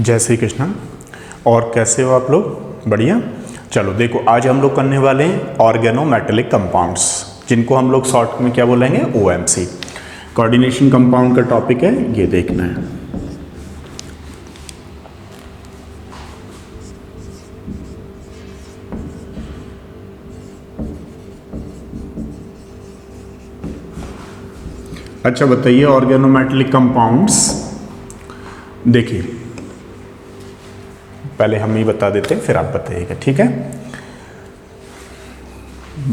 जय श्री कृष्ण। और कैसे हो आप लोग? बढ़िया। चलो देखो, आज हम लोग करने वाले हैं ऑर्गेनोमेटेलिक कंपाउंड्स, जिनको हम लोग शॉर्ट में क्या बोलेंगे? ओएमसी। कोऑर्डिनेशन कंपाउंड का टॉपिक है, ये देखना है। अच्छा बताइए, ऑर्गेनोमेटेलिक कंपाउंड्स देखिए, पहले हम ही बता देते हैं फिर आप बताइएगा, ठीक है?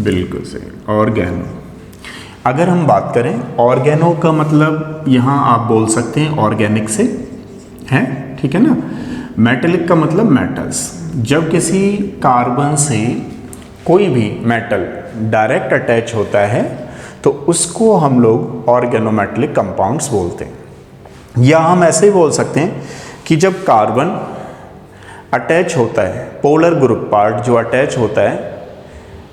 बिल्कुल सही। ऑर्गेनो, अगर हम बात करें ऑर्गेनो का मतलब यहाँ आप बोल सकते हैं ऑर्गेनिक से, है ठीक है ना। मेटेलिक का मतलब मेटल्स। जब किसी कार्बन से कोई भी मेटल डायरेक्ट अटैच होता है तो उसको हम लोग ऑर्गेनोमेटेलिक कंपाउंड्स बोलते हैं। या हम ऐसे ही बोल सकते हैं कि जब कार्बन अटैच होता है, पोलर ग्रुप पार्ट जो अटैच होता है,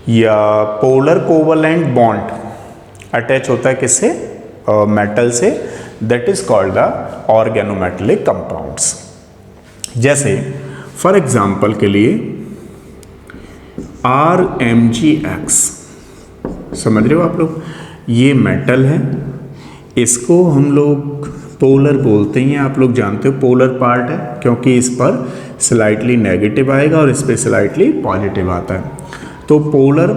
या पोलर कोवलेंट बॉन्ड अटैच होता है किससे? मेटल से, that is called the organometallic compounds. जैसे फॉर एग्जांपल के लिए RMgX, समझ रहे हो आप लोग? ये मेटल है, इसको हम लोग पोलर बोलते हैं। आप लोग जानते हो पोलर पार्ट है क्योंकि इस पर स्लाइटली नेगेटिव आएगा और इस पर स्लाइटली पॉजिटिव आता है, तो पोलर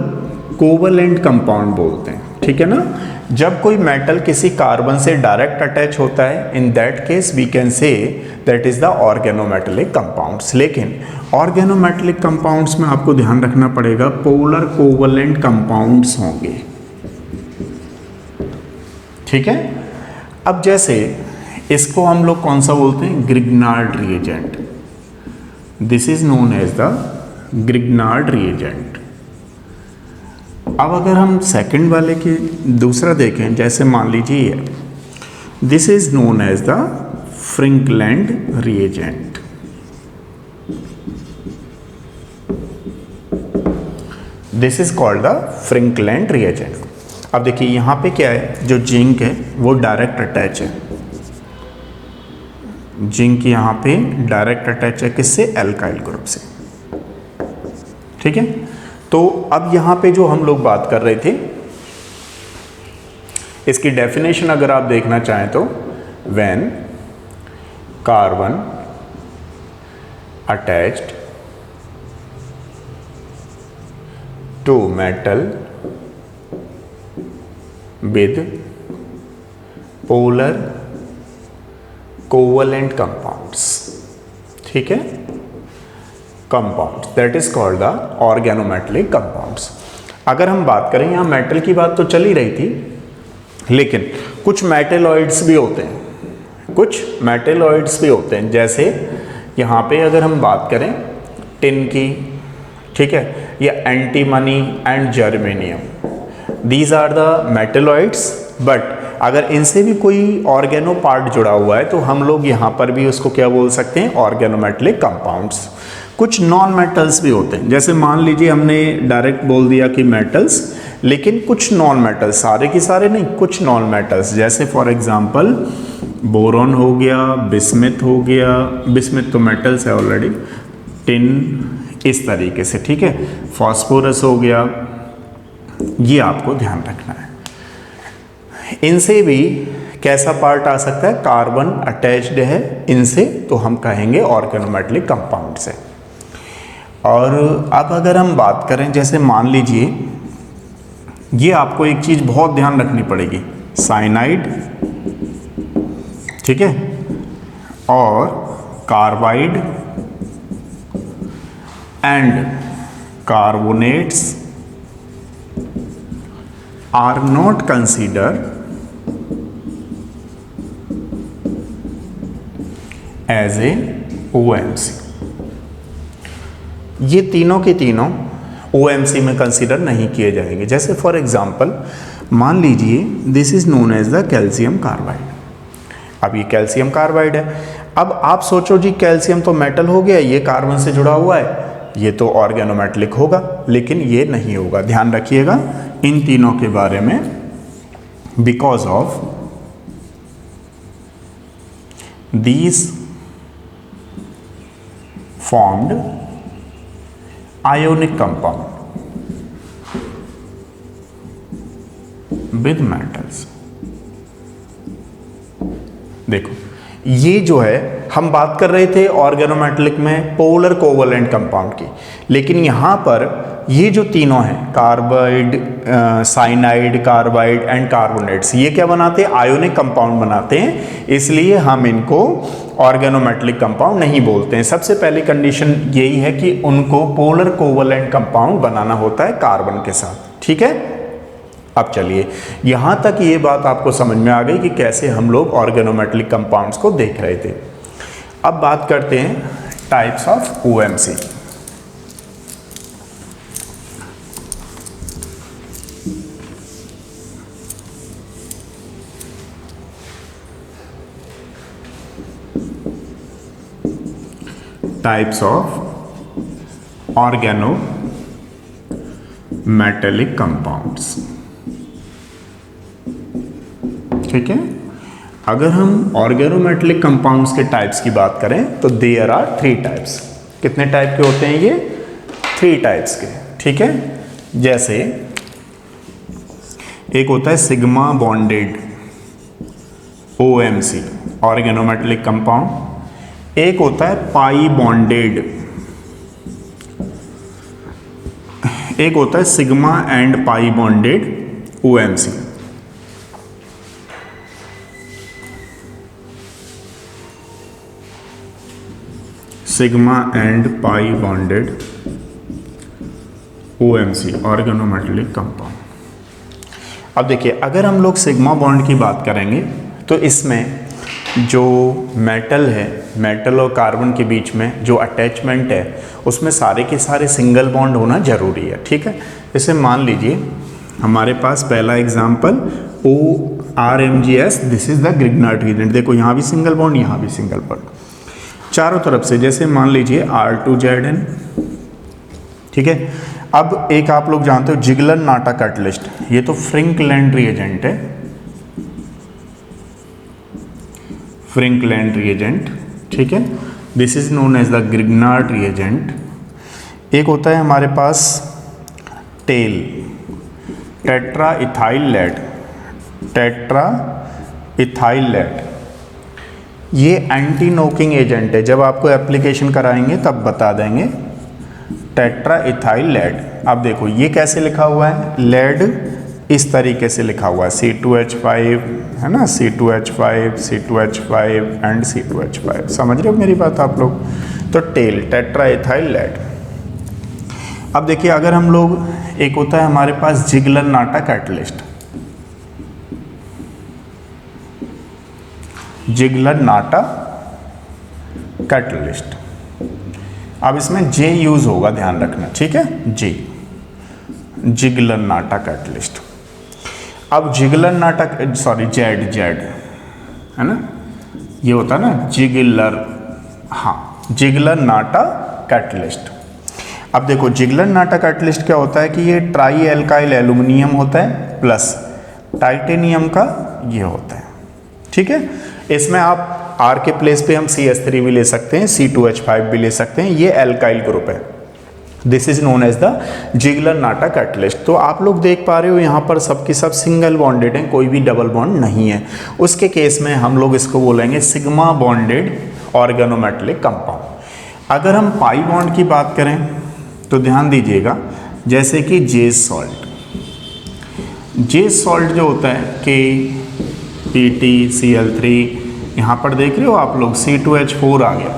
कोवलेंट कंपाउंड बोलते हैं, ठीक है ना। जब कोई मेटल किसी कार्बन से डायरेक्ट अटैच होता है, in that case we can say that is the organometallic compounds. लेकिन ऑर्गेनोमेटेलिक कंपाउंड्स में आपको ध्यान रखना पड़ेगा, पोलर कोवलेंट कंपाउंड्स होंगे, ठीक है। अब जैसे इसको हम लोग कौन सा बोलते हैं? Grignard reagent. This is known as the Grignard reagent. अब अगर हम सेकंड वाले के दूसरा देखें, जैसे मान लीजिए this is known as the Frankland reagent. This is called the Frankland reagent. अब देखिए यहाँ पे क्या है, जो जिंक है वो डायरेक्ट अटैच है। जिंक यहाँ पे डायरेक्ट अटैच है किससे? एल्काइल ग्रुप से, ठीक है। तो अब यहाँ पे जो हम लोग बात कर रहे थे, इसकी डेफिनेशन अगर आप देखना चाहें तो, when carbon attached to metal with polar covalent compounds, ठीक है, compounds, that is called the organometallic compounds। अगर हम बात करें, यहाँ मेटल की बात तो चल ही रही थी, लेकिन कुछ मेटेलॉइड्स भी होते हैं, कुछ मेटेलॉइड्स भी होते हैं। जैसे यहाँ पे अगर हम बात करें टिन की, ठीक है, या antimony and germanium, These are the metalloids, but अगर इनसे भी कोई ऑर्गेनो पार्ट जुड़ा हुआ है तो हम लोग यहाँ पर भी उसको क्या बोल सकते हैं? Organometallic compounds. कुछ नॉन मेटल्स भी होते हैं, जैसे मान लीजिए हमने डायरेक्ट बोल दिया कि मेटल्स, लेकिन कुछ नॉन मेटल्स, सारे के सारे नहीं, कुछ नॉन मेटल्स, जैसे फॉर एग्जांपल बोरॉन हो गया, बिस्मिथ हो गया, बिस्मिथ तो मेटल्स है ऑलरेडी, टिन, इस तरीके से, ठीक है, फॉस्फोरस हो गया, ये आपको ध्यान रखना है। इनसे भी कैसा पार्ट आ सकता है? कार्बन अटैच्ड है इनसे, तो हम कहेंगे ऑर्गेनोमेटेलिक कंपाउंड से। और अब अगर हम बात करें, जैसे मान लीजिए, ये आपको एक चीज बहुत ध्यान रखनी पड़ेगी, साइनाइड, ठीक है, और carbide and carbonates are not considered as a OMC। ये तीनों के तीनों OMC में कंसिडर नहीं किए जाएंगे। जैसे फॉर एग्जांपल मान लीजिए this is known as the calcium carbide. अब ये कैल्शियम कार्बाइड है। अब आप सोचो जी, कैल्शियम तो मेटल हो गया, ये कार्बन से जुड़ा हुआ है, ये तो ऑर्गेनोमेटेलिक होगा, लेकिन ये नहीं होगा। ध्यान रखिएगा इन तीनों के बारे में, because of these formed ionic compound with metals। देखो ये जो है हम बात कर रहे थे ऑर्गेनोमेटेलिक में पोलर कोवलेंट कंपाउंड की, लेकिन यहाँ पर ये जो तीनों हैं carbide, cyanide, carbide and carbonates, ये क्या बनाते हैं? आयोनिक कंपाउंड बनाते हैं, इसलिए हम इनको ऑर्गेनोमेटेलिक कंपाउंड नहीं बोलते हैं। सबसे पहली कंडीशन यही है कि उनको पोलर कोवलेंट कंपाउंड बनाना होता है कार्बन के साथ। ठीक है, अब चलिए यहां तक ये बात आपको समझ में आ गई कि कैसे हम लोग ऑर्गेनोमेटेलिक कंपाउंड्स को देख रहे थे। अब बात करते हैं types of OMC. Types of organometallic compounds. ठीक है, अगर हम ऑर्गेनोमेटेलिक कंपाउंड्स के टाइप्स की बात करें तो देयर आर 3 टाइप्स। कितने टाइप के होते हैं ये? 3 टाइप्स के। ठीक है, जैसे एक होता है sigma bonded OMC organometallic compound, एक होता है पाई बॉन्डेड, एक होता है sigma and pi bonded OMC. Sigma and pi bonded OMC organometallic compound. अब देखिए अगर हम लोग सिग्मा बॉन्ड की बात करेंगे तो इसमें जो मेटल है, मेटल और कार्बन के बीच में जो अटैचमेंट है उसमें सारे के सारे सिंगल बॉन्ड होना जरूरी है। ठीक है, जैसे मान लीजिए हमारे पास पहला example ORMGS, this is the Grignard reagent. देखो यहाँ भी सिंगल बॉन्ड, यहाँ भी सिंगल बॉन्ड चारों तरफ से। जैसे मान लीजिए R2ZN। ठीक है, अब एक आप लोग जानते हो जिगलर-नाटा कैटलिस्ट, ये तो फ्रिंकलैंड रिएजेंट है, फ्रिंकलैंड रिएजेंट। ठीक है, this is known as the Grignard reagent. एक होता है हमारे पास टेल, tetra ethyl lead, tetra ethyl lead, ये एंटी नोकिंग एजेंट है। जब आपको एप्लीकेशन कराएंगे तब बता देंगे टेट्रा इथाइल लेड। अब देखो ये कैसे लिखा हुआ है, लेड इस तरीके से लिखा हुआ है, C2H5 है ना, C2H5, C2H5 एंड C2H5। समझ रहे हो मेरी बात आप लोग? तो टेल, टेट्रा इथाइल लेड। अब देखिए अगर हम लोग, एक होता है हमारे पास जिगलर-नाटा कैटलिस्ट, जिगलर-नाटा कैटलिस्ट। अब इसमें जे यूज होगा, ध्यान रखना। ठीक है, जे, जिगलर-नाटा कैटलिस्ट। अब जिगलर-नाटा, सॉरी जेड, जेड है ना, ये होता है ना जिगलर, हाँ जिगलर-नाटा कैटलिस्ट। अब देखो जिगलर-नाटा कैटलिस्ट क्या होता है कि ये ट्राई एल्काइल एल्यूमिनियम होता है प्लस टाइटेनियम का ये होता है। ठीक है, इसमें आप R के प्लेस पे हम CH3 भी ले सकते हैं, C2H5 भी ले सकते हैं, ये एल्काइल ग्रुप है। This is known as the Ziegler Natta catalyst. तो आप लोग देख पा रहे हो यहाँ पर सबके सब सिंगल बॉन्डेड हैं, कोई भी डबल बॉन्ड नहीं है। उसके केस में हम लोग इसको बोलेंगे सिग्मा बॉन्डेड ऑर्गेनोमेटेलिक कंपाउंड। अगर हम पाई बॉन्ड की बात करें तो ध्यान दीजिएगा, जैसे कि जेज सॉल्ट, जेज सॉल्ट जो होता है KPTCl3, यहाँ पर देख रहे हो आप लोग C2H4 आ गया।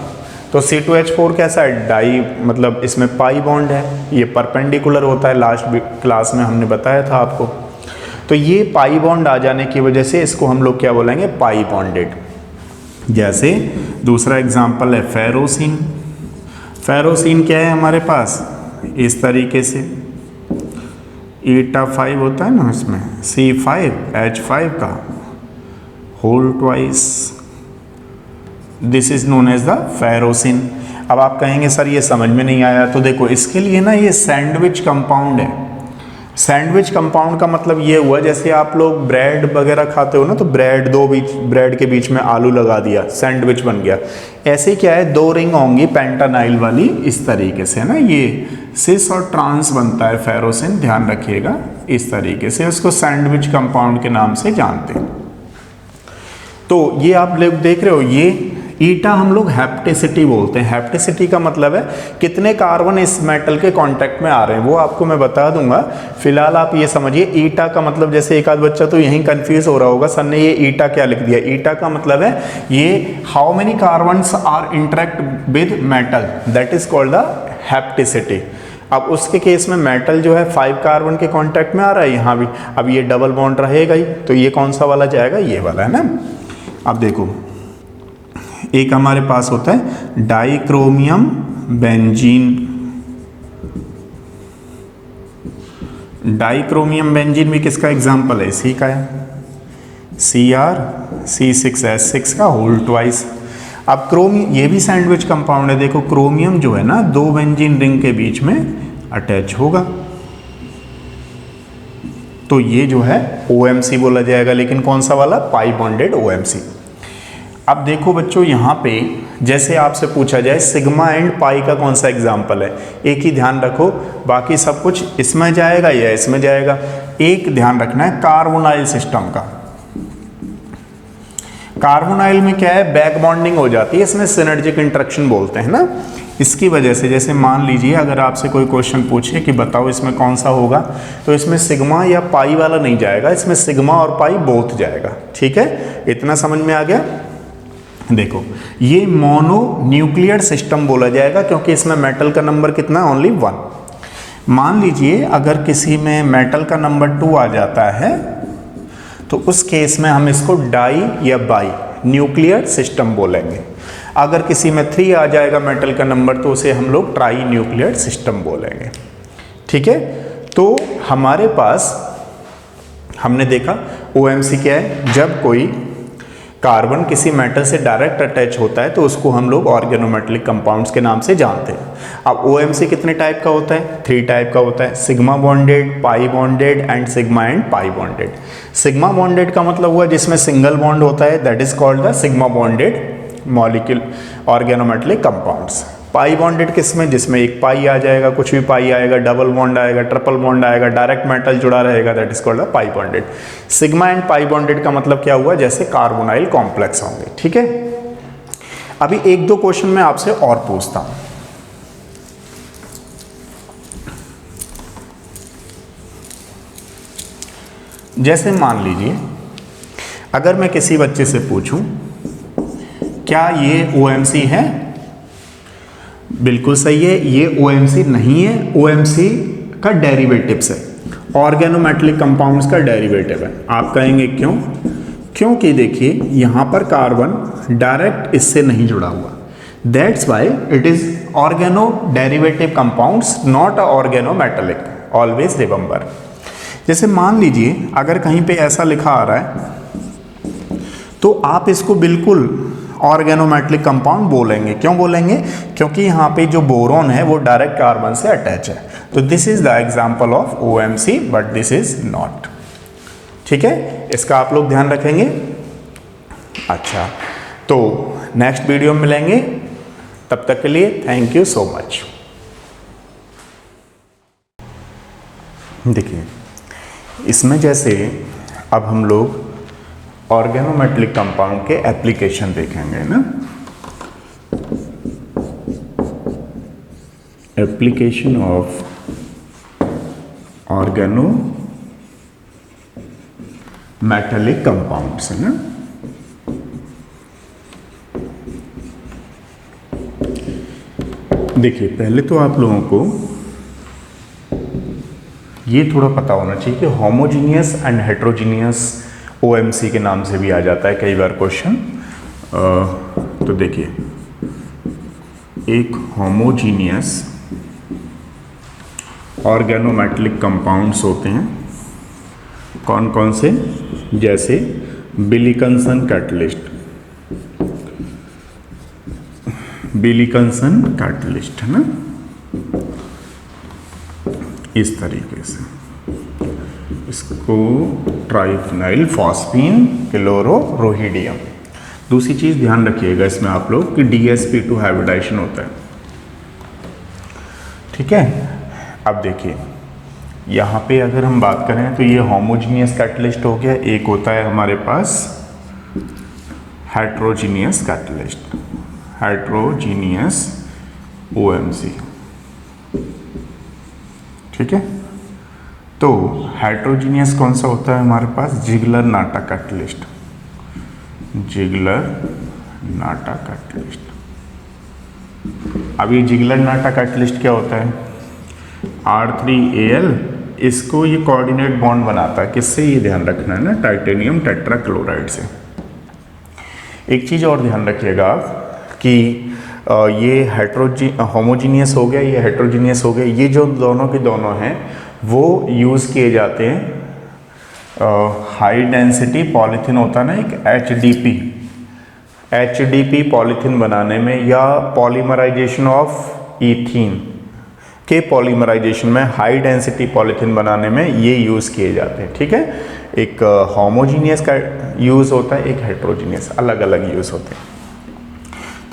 तो C2H4 कैसा है, डाई, मतलब इसमें पाई बॉन्ड है, ये परपेंडिकुलर होता है, लास्ट क्लास में हमने बताया था आपको। तो ये पाई बॉन्ड आ जाने की वजह से इसको हम लोग क्या बोलेंगे, पाई बॉन्डेड। जैसे दूसरा एग्जांपल है फेरोसिन। फेरोसिन क्या है हमारे पास, इस तरीके से eta5 होता है ना, इसमें C5H5 का whole twice, this is known as the ferrocene. अब आप कहेंगे सर ये समझ में नहीं आया, तो देखो इसके लिए ना ये सैंडविच कंपाउंड है। सैंडविच कंपाउंड का मतलब ये हुआ जैसे आप लोग ब्रेड वगैरह खाते हो ना, तो ब्रेड के बीच में आलू लगा दिया, सैंडविच बन गया। ऐसे ही क्या है, 2 रिंग होंगी पेंटानाइल वाली, इस तरीके से ना, ये सिस और ट्रांस बनता है फेरोसिन, ध्यान रखिएगा। इस तरीके से उसको सैंडविच कंपाउंड के नाम से जानते हैं। तो ये आप लोग देख रहे हो, ये ईटा हम लोग हैप्टिसिटी बोलते हैं। हैप्टिसिटी का मतलब है कितने कार्बन इस मेटल के कांटेक्ट में आ रहे हैं, वो आपको मैं बता दूंगा। फिलहाल आप ये समझिए, ईटा का मतलब, जैसे एक आध बच्चा तो यहीं कंफ्यूज हो रहा होगा, सर ने ये ईटा क्या लिख दिया। ईटा का मतलब है ये how many carbons are interact with metal, that is called the hapticity. अब उसके केस में मेटल जो है 5 कार्बन के कांटेक्ट में आ रहा है यहाँ भी, अब ये डबल बॉन्ड रहेगा ही, तो ये कौन सा वाला जाएगा, ये वाला है ना। अब देखो, एक हमारे पास होता है डाइक्रोमियम बेंजीन। डाइक्रोमियम बेंजीन भी किसका एग्जाम्पल है, इसी का है, CrC6S6 का होल ट्वाइस। अब क्रोमियम, ये भी सैंडविच कंपाउंड है। देखो क्रोमियम जो है ना, 2 बेंजीन रिंग के बीच में अटैच होगा, तो ये जो है OMC बोला जाएगा, लेकिन कौन सा वाला, पाई बॉन्डेड OMC। अब देखो बच्चों, यहाँ पे जैसे आपसे पूछा जाए सिग्मा एंड पाई का कौन सा एग्जाम्पल है, एक ही ध्यान रखो, बाकी सब कुछ इसमें जाएगा या इसमें जाएगा। एक ध्यान रखना है कार्बोनाइल सिस्टम का। कार्बोनाइल में क्या है, बैक बॉन्डिंग हो जाती है, इसमें सिनर्जिक इंटरेक्शन बोलते हैं ना। इसकी वजह से, जैसे मान लीजिए अगर आपसे कोई क्वेश्चन पूछे कि बताओ इसमें कौन सा होगा, तो इसमें सिग्मा या पाई वाला नहीं जाएगा, इसमें सिग्मा और पाई बोथ जाएगा। ठीक है, इतना समझ में आ गया। देखो ये मोनो न्यूक्लियर सिस्टम बोला जाएगा, क्योंकि इसमें मेटल का नंबर कितना, ओनली 1। मान लीजिए अगर किसी में मेटल का नंबर 2 आ जाता है, तो उस केस में हम इसको डाई या बाई न्यूक्लियर सिस्टम बोलेंगे। अगर किसी में 3 आ जाएगा मेटल का नंबर, तो उसे हम लोग ट्राई न्यूक्लियर सिस्टम बोलेंगे। ठीक है, तो हमारे पास हमने देखा OMC क्या है, जब कोई कार्बन किसी मेटल से डायरेक्ट अटैच होता है तो उसको हम लोग ऑर्गेनोमेटेलिक कंपाउंड्स के नाम से जानते हैं। अब OMC कितने टाइप का होता है, 3 टाइप का होता है, sigma bonded, pi bonded and sigma and pi bonded. Sigma bonded का मतलब हुआ जिसमें सिंगल बॉन्ड होता है, that is called the sigma bonded molecule organometallic compounds. Pi bonded किसमें, जिसमें एक पाई आ जाएगा, कुछ भी पाई आएगा, डबल बॉन्ड आएगा, ट्रिपल बॉन्ड आएगा, डायरेक्ट मेटल जुड़ा रहेगा, that is called the pi bonded. Sigma and pi bonded का मतलब क्या हुआ, जैसे कार्बोनाइल कॉम्प्लेक्स होंगे। ठीक है, अभी 1-2 क्वेश्चन मैं आपसे और पूछता हूं। जैसे मान लीजिए अगर मैं किसी बच्चे से पूछूं क्या ये OMC है, बिल्कुल सही है, ये OMC नहीं है, OMC का डेरिवेटिव्स है, ऑर्गेनोमेटेलिक कंपाउंड्स का डेरिवेटिव है। आप कहेंगे क्यों, क्योंकि देखिए यहाँ पर कार्बन डायरेक्ट इससे नहीं जुड़ा हुआ, that's why it is organo derivative compounds, not a organometallic, always remember. जैसे मान लीजिए अगर कहीं पे ऐसा लिखा आ रहा है, तो आप इसको बिल्कुल ऑर्गेनोमेटेलिक कंपाउंड बोलेंगे। क्यों बोलेंगे, क्योंकि यहाँ पे जो बोरोन है वो डायरेक्ट कार्बन से अटैच है। तो this is the example of OMC, but this is not. ठीक है, इसका आप लोग ध्यान रखेंगे। अच्छा, तो नेक्स्ट वीडियो में मिलेंगे, तब तक के लिए थैंक यू सो मच। देखिए इसमें जैसे अब हम लोग ऑर्गेनोमेटेलिक कंपाउंड के एप्लीकेशन देखेंगे ना, एप्लीकेशन ऑफ ऑर्गेनोमेटेलिक कंपाउंड्स है ना। देखिए पहले तो आप लोगों को ये थोड़ा पता होना चाहिए कि होमोजीनियस एंड हेट्रोजीनियस OMC के नाम से भी आ जाता है कई बार क्वेश्चन। तो देखिए एक होमोजीनियस ऑर्गेनोमेटेलिक कंपाउंड्स होते हैं, कौन कौन से, जैसे विल्किंसन कैटलिस्ट, विल्किंसन कैटलिस्ट है ना, इस तरीके से। इसको ट्राइफिनाइल फॉस्फीन क्लोरोरोहिडियम। दूसरी चीज़ ध्यान रखिएगा इसमें आप लोग कि DsP2 हाइब्रिडाइजेशन होता है, ठीक है। अब देखिए यहाँ पे अगर हम बात करें तो ये होमोजीनियस कैटलिस्ट हो गया, एक होता है हमारे पास हेट्रोजीनियस कैटलिस्ट, हेट्रोजीनियस OMC, ठीक है। तो हेट्रोजीनियस कौन सा होता है हमारे पास? Ziegler Natta catalyst, Ziegler Natta catalyst. अब ये जिगलर नाटा कैटलिस्ट क्या होता है? R3Al, इसको ये कोऑर्डिनेट बॉन्ड बनाता है, किससे? ये ध्यान रखना है ना, टाइटेनियम टेट्राक्लोराइड से। एक चीज़ और ध्यान रखिएगा आप कि ये होमोजीनियस हो गया, ये हेट्रोजीनियस हो गया, ये जो दोनों के दोनों हैं वो यूज़ किए जाते हैं हाई डेंसिटी पॉलीथीन होता है ना एक HDP पॉलीथीन बनाने में, या पॉलीमराइजेशन ऑफ ईथीन के पॉलीमराइजेशन में, हाई डेंसिटी पॉलीथीन बनाने में ये यूज़ किए जाते हैं, ठीक है। एक होमोजीनियस का यूज़ होता है, एक हेट्रोजीनियस, अलग अलग यूज़ होते हैं।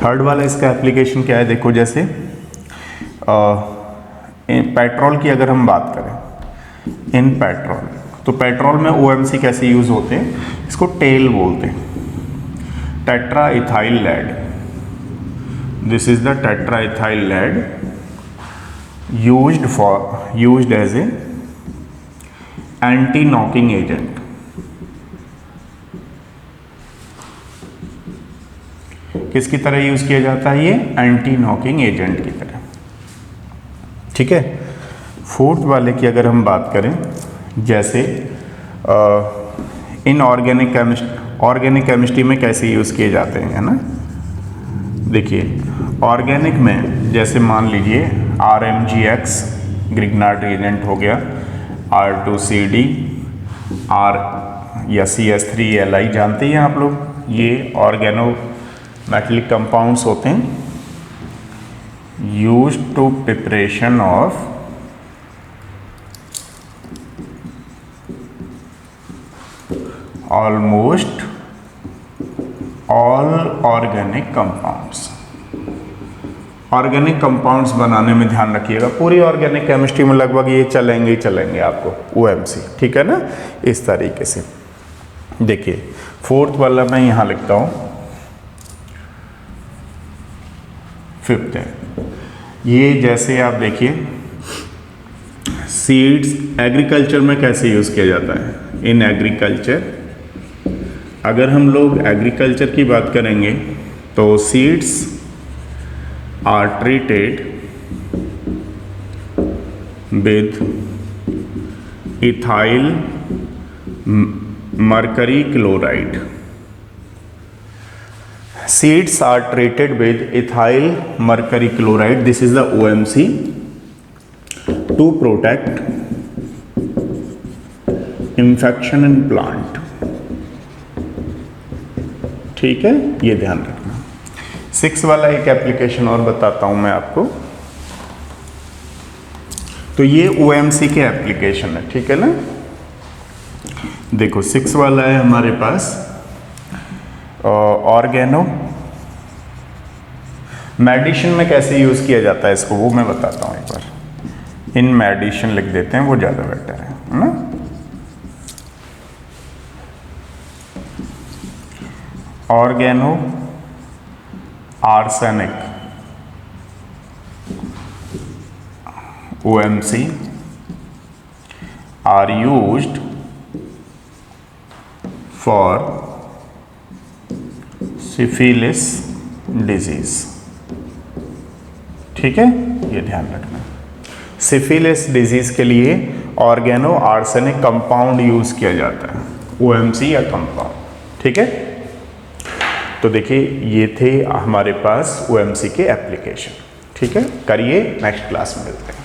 थर्ड वाला इसका एप्लीकेशन क्या है? देखो जैसे पेट्रोल की अगर हम बात करें, इन पेट्रोल, तो पेट्रोल में OMC कैसे यूज़ होते हैं? इसको टेल बोलते हैं, tetra ethyl lead. This is the tetra ethyl lead used as a anti knocking agent। किसकी तरह यूज किया जाता है? ये एंटी नॉकिंग एजेंट की तरह, ठीक है। फोर्थ वाले की अगर हम बात करें, जैसे इनऑर्गेनिक केमिस्ट्री में कैसे यूज किए जाते हैं, है ना। देखिए ऑर्गेनिक में जैसे मान लीजिए RMGX ग्रिग्नार्ड रिएजेंट हो गया, R2CD, या CS3Li जानते हैं आप लोग, ये ऑर्गेनो मेटलिक कंपाउंड्स होते हैं used to preparation of almost all organic compounds. Organic compounds बनाने में ध्यान रखिएगा, पूरी ऑर्गेनिक केमिस्ट्री में लगभग ये चलेंगे ही चलेंगे आपको OMC, ठीक है ना। इस तरीके से देखिए फोर्थ वाला मैं यहाँ लिखता हूँ, फिफ्थ है ये। जैसे आप देखिए सीड्स एग्रीकल्चर में कैसे यूज़ किया जाता है? इन एग्रीकल्चर, अगर हम लोग एग्रीकल्चर की बात करेंगे तो seeds are treated with ethyl mercury chloride. Seeds are treated with ethyl mercury chloride, this is the OMC to protect infection in plant, ठीक है, ये ध्यान रखना। 6 वाला एक एप्लीकेशन और बताता हूं मैं आपको, तो ये OMC के एप्लीकेशन है, ठीक है ना। देखो 6 वाला है हमारे पास ऑर्गेनो मेडिसिन में कैसे यूज किया जाता है इसको, वो मैं बताता हूं एक बार। इन मेडिसिन लिख देते हैं, वो ज्यादा बेटर है ना। Organo arsenic OMC are used for syphilis disease, ठीक है, ये ध्यान रखना। सिफिलिस डिजीज के लिए ऑर्गेनो आर्सेनिक कंपाउंड यूज किया जाता है, OMC या कंपाउंड, ठीक है। तो देखिए ये थे हमारे पास OMC के एप्लीकेशन, ठीक है। करिए, नेक्स्ट क्लास में मिलते हैं।